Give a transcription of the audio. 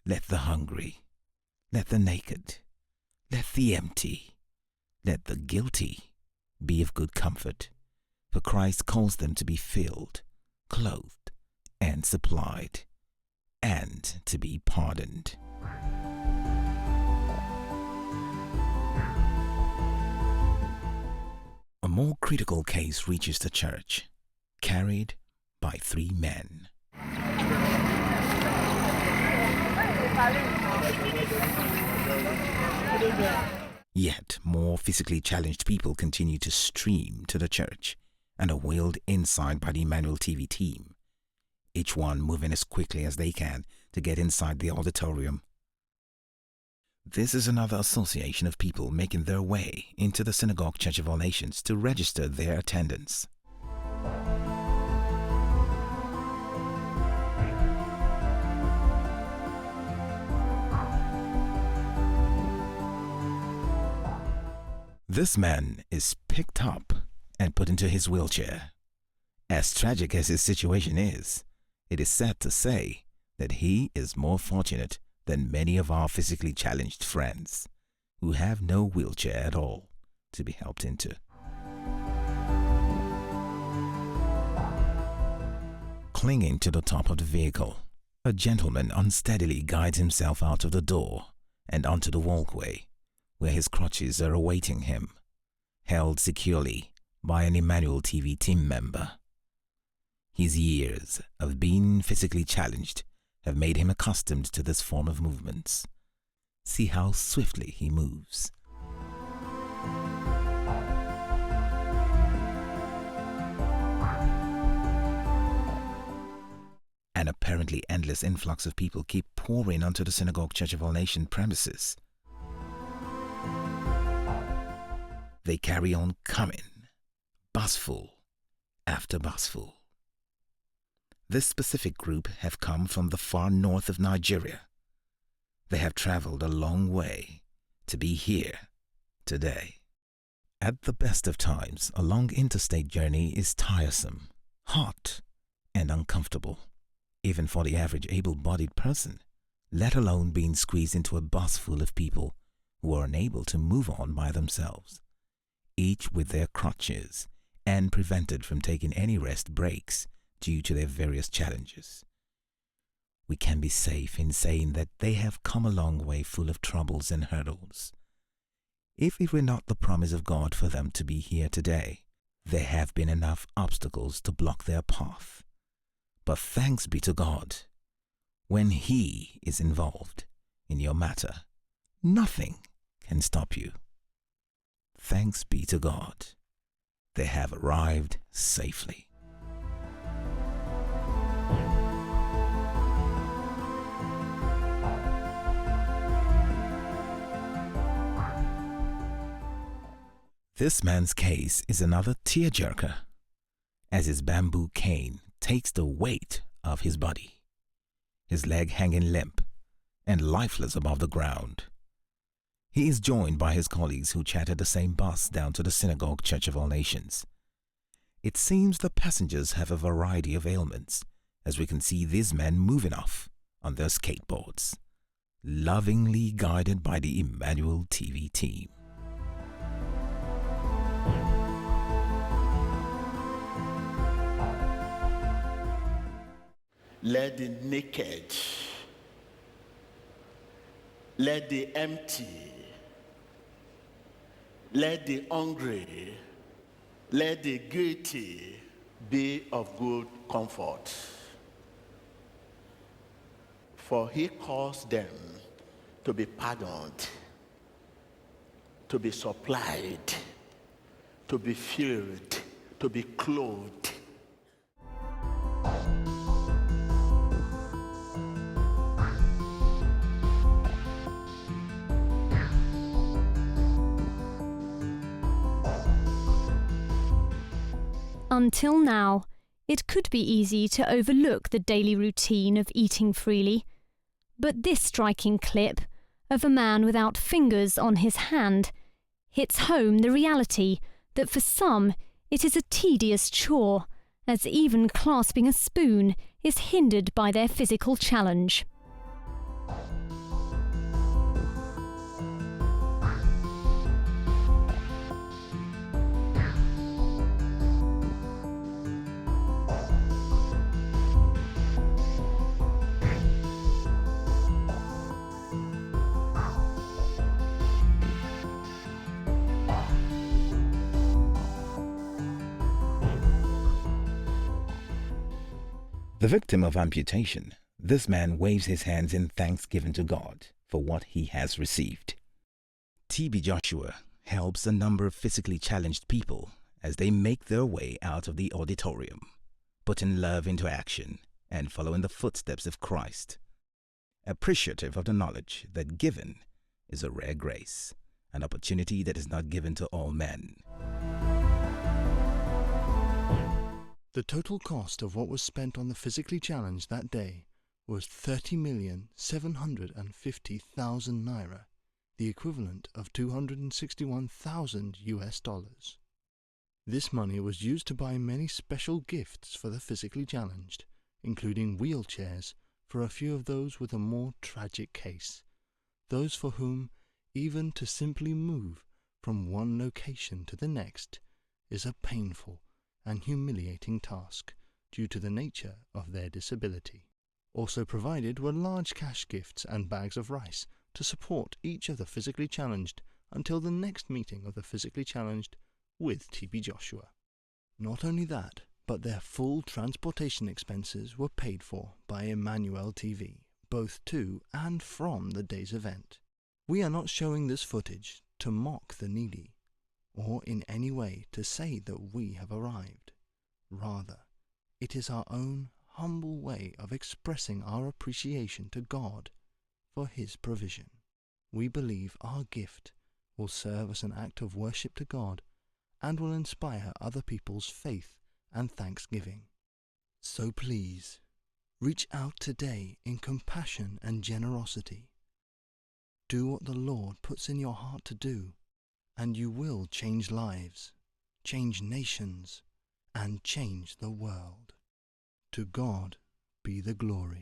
Let the hungry, let the naked, let the empty, let the guilty be of good comfort, for Christ calls them to be filled, clothed, and supplied, and to be pardoned. A more critical case reaches the church, carried by 3 men. Yet more physically challenged people continue to stream to the church and are wheeled inside by the Emmanuel TV team, each one moving as quickly as they can to get inside the auditorium. This is another association of people making their way into the Synagogue Church of All Nations to register their attendance. This man is picked up and put into his wheelchair. As tragic as his situation is, it is sad to say that he is more fortunate than many of our physically challenged friends who have no wheelchair at all to be helped into. Clinging to the top of the vehicle, a gentleman unsteadily guides himself out of the door and onto the walkway, where his crutches are awaiting him, held securely by an Emmanuel TV team member. His years of being physically challenged have made him accustomed to this form of movements. See how swiftly he moves. An apparently endless influx of people keep pouring onto the Synagogue Church of All Nations premises. They carry on coming, busful after busful. This specific group have come from the far north of Nigeria. They have traveled a long way to be here today. At the best of times, a long interstate journey is tiresome, hot, and uncomfortable, even for the average able-bodied person, let alone being squeezed into a bus full of people who are unable to move on by themselves, each with their crutches and prevented from taking any rest breaks due to their various challenges. We can be safe in saying that they have come a long way full of troubles and hurdles. If it were not the promise of God for them to be here today, there have been enough obstacles to block their path. But thanks be to God, when He is involved in your matter, nothing can stop you. Thanks be to God, they have arrived safely. This man's case is another tearjerker, as his bamboo cane takes the weight of his body, his leg hanging limp and lifeless above the ground. He is joined by his colleagues who chatted the same bus down to the Synagogue Church of All Nations. It seems the passengers have a variety of ailments, as we can see these men moving off on their skateboards, lovingly guided by the Emmanuel TV team. Let the naked, let the empty, let the hungry, let the guilty be of good comfort. For He calls them to be pardoned, to be supplied, to be filled, to be clothed. Until now, it could be easy to overlook the daily routine of eating freely, but this striking clip of a man without fingers on his hand hits home the reality that for some it is a tedious chore, as even clasping a spoon is hindered by their physical challenge. The victim of amputation, this man waves his hands in thanksgiving to God for what he has received. T.B. Joshua helps a number of physically challenged people as they make their way out of the auditorium, putting love into action and following the footsteps of Christ, appreciative of the knowledge that given is a rare grace, an opportunity that is not given to all men. The total cost of what was spent on the physically challenged that day was 30,750,000 naira, the equivalent of 261,000 US dollars. This money was used to buy many special gifts for the physically challenged, including wheelchairs for a few of those with a more tragic case, those for whom even to simply move from one location to the next is a painful and humiliating task due to the nature of their disability. Also provided were large cash gifts and bags of rice to support each of the physically challenged until the next meeting of the physically challenged with T.B. Joshua. Not only that, but their full transportation expenses were paid for by Emmanuel TV, both to and from the day's event. We are not showing this footage to mock the needy, or in any way to say that we have arrived. Rather, it is our own humble way of expressing our appreciation to God for His provision. We believe our gift will serve as an act of worship to God and will inspire other people's faith and thanksgiving. So please, reach out today in compassion and generosity. Do what the Lord puts in your heart to do, and you will change lives, change nations, and change the world. To God be the glory.